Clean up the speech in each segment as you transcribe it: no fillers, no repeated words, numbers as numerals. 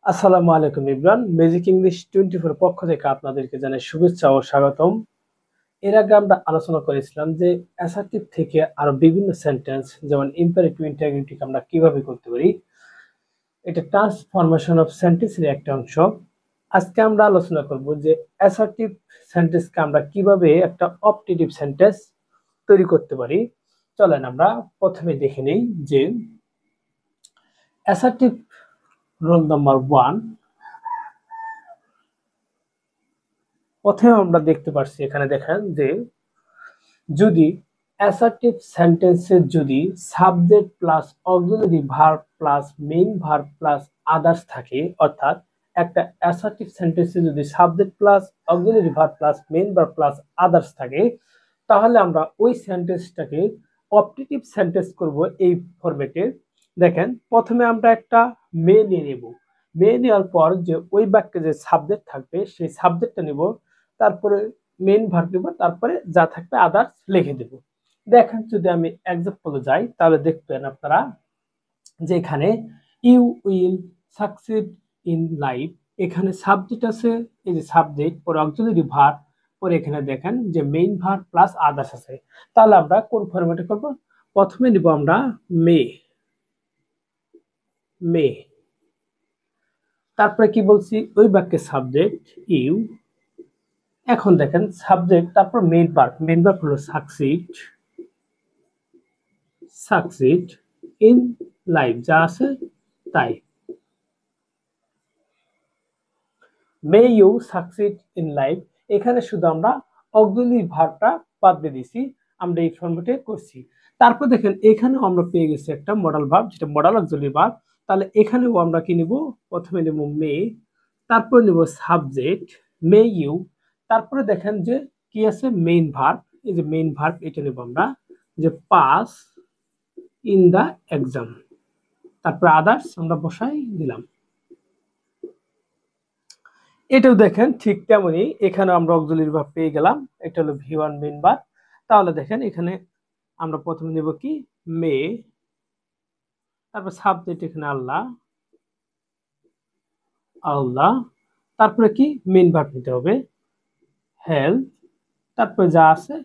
আসসালামু আলাইকুম Imran. Magic English 24 পক্ষ থেকে আপনাদেরকে জানাই শুভেচ্ছা ও স্বাগতম। এর আগে আমরা আলোচনা করেছিলাম যে অ্যাসার্টিভ থেকে আরো বিভিন্ন সেন্টেন্স যেমন ইম্পারেটিভ ইন্টারোগেটিভ আমরা কিভাবে করতে পারি। এটা ট্রান্সফরমেশন অফ সেন্টেন্সের একটা অংশ। আজকে আমরা আলোচনা করব যে অ্যাসার্টিভ সেন্টেন্সকে আমরা কিভাবে একটা অপটেটিভ সেন্টেন্স তৈরি করতে পারি। চলেন আমরা প্রথমে দেখে নেই যে অ্যাসার্টিভ রুল নাম্বার 1। প্রথমে আমরা দেখতে পাচ্ছি এখানে দেখেন যে যদি অ্যাসার্টিভ সেন্টেন্সে যদি subject plus auxiliary verb plus main verb plus others থাকে, অর্থাৎ একটা অ্যাসার্টিভ সেন্টেন্সে যদি subject plus auxiliary verb plus main verb plus others থাকে, তাহলে আমরা ওই সেন্টেন্সটাকে অপটেটিভ সেন্টেন্স করব এই ফরম্যাটে। দেখেন প্রথমে আমরা একটা মে নিয়ে নেব। মে নেওয়ার পর যে ওই বাক্যে যে সাবজেক্ট থাকবে সেই সাবজেক্টটা নেব, তারপরে মেইন ভার্ব নেব, তারপরে যা থাকবে আদার্স লিখে দেব। দেখেন যদি আমি এক্সাম্পলে যাই তাহলে দেখবেন আপনারা যে এখানে you will succeed in life, এখানে সাবজেক্ট আছে, এই যে সাবজেক্ট পরে অক্সিলারি ভার্ব, পরে এখানে দেখেন যে মেইন ভার্ব প্লাস আদার্স আছে। তাহলে আমরা কোন ফরম্যাটে করব? প্রথমে নিব আমরা মে, মে, তারপরে কি বলছি ওই বাক্যের সাবজেক্ট ইউ। এখন দেখেন সাবজেক্ট তারপর মেইন ভার্ব, মেইন ভার্ব হলো সাকসিড, সাকসিড ইন লাইফ, যা আছে তাই। May you succeed in life, এখানে শুধু আমরা অক্সিলারি ভার্বটা বাদ দিয়ে দিছি, আমরা এই ফরম্যাটে করছি। তারপর দেখেন এখানেও আমরা পেয়ে গেছি একটা মডাল ভার্ব, যেটা মডাল অক্সিলারি ভার্ব। তাহলে এখানেও আমরা কি নিব? প্রথমে নেব মে, তারপরে নেব সাবজেক্ট মে ইউ, তারপরে দেখেন যে কি আছে মেইন ভার্ব, এই যে মেইন ভার্ব এটা নেব আমরা যে পাস ইন দা এক্সাম, তারপর আদার্স আমরা বসাই দিলাম। এটাও দেখেন ঠিক তেমনই, এখানে আমরা অক্সিলারি ভার্ব পেয়ে গেলাম, এটা হলো ভি1 মেইন ভার্ব। তাহলে দেখেন এখানে আমরা প্রথমে নেব কি মে, তারপর সাবজেক্ট এখানে আল্লাহ, আল্লাহ, তারপরে কি মেইন ভার্ব নিতে হবে হেল্প, তারপরে যা আছে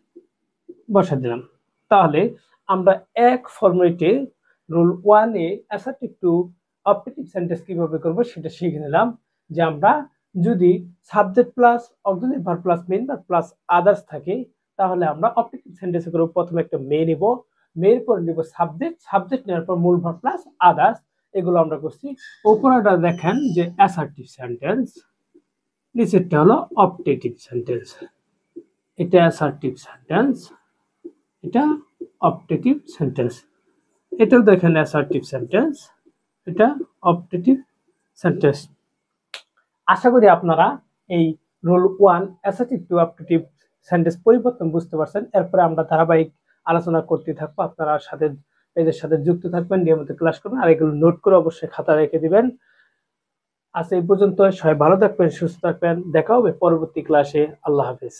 বসা দিলাম। তাহলে আমরা এক ফরম্যাটে রুল 1 এ অ্যাসার্টিভ টু অপটেটিভ সেন্টেন্স কিভাবে করব সেটা শিখে নিলাম। যে আমরা যদি subject plus auxiliary verb plus main verb plus others থাকে, তাহলে আমরা অপটেটিভ সেন্টেন্সে করব প্রথমে একটা মে নিব, মের পর নিব সাবজেক্ট, সাবজেক্ট নেওয়ার পর মূল ভার্ব প্লাস আদার্স, এগুলো আমরা করছি। উপরেটা দেখেন যে অ্যাসার্টিভ সেন্টেন্স, নিচেরটা হলো অপটেটিভ সেন্টেন্স। এটা অ্যাসার্টিভ সেন্টেন্স, এটা অপটেটিভ সেন্টেন্স। এটাও দেখেন অ্যাসার্টিভ সেন্টেন্স, এটা অপটেটিভ সেন্টেন্স। আশা করি আপনারা এই rule 1 assertive two optative sentence পরিবর্তন বুঝতে পারছেন। এরপরে আমরা ধারাবাহিক আলোচনা করতে থাকবো, আপনারা সাথে পেজের সাথে যুক্ত থাকবেন, নিয়মিত ক্লাস করবেন, আর এগুলো নোট করে অবশ্যই খাতা রেখে দিবেন। আজ এই পর্যন্ত, সবাই ভালো থাকবেন, সুস্থ থাকবেন, দেখা হবে পরবর্তী ক্লাসে। আল্লাহ হাফেজ।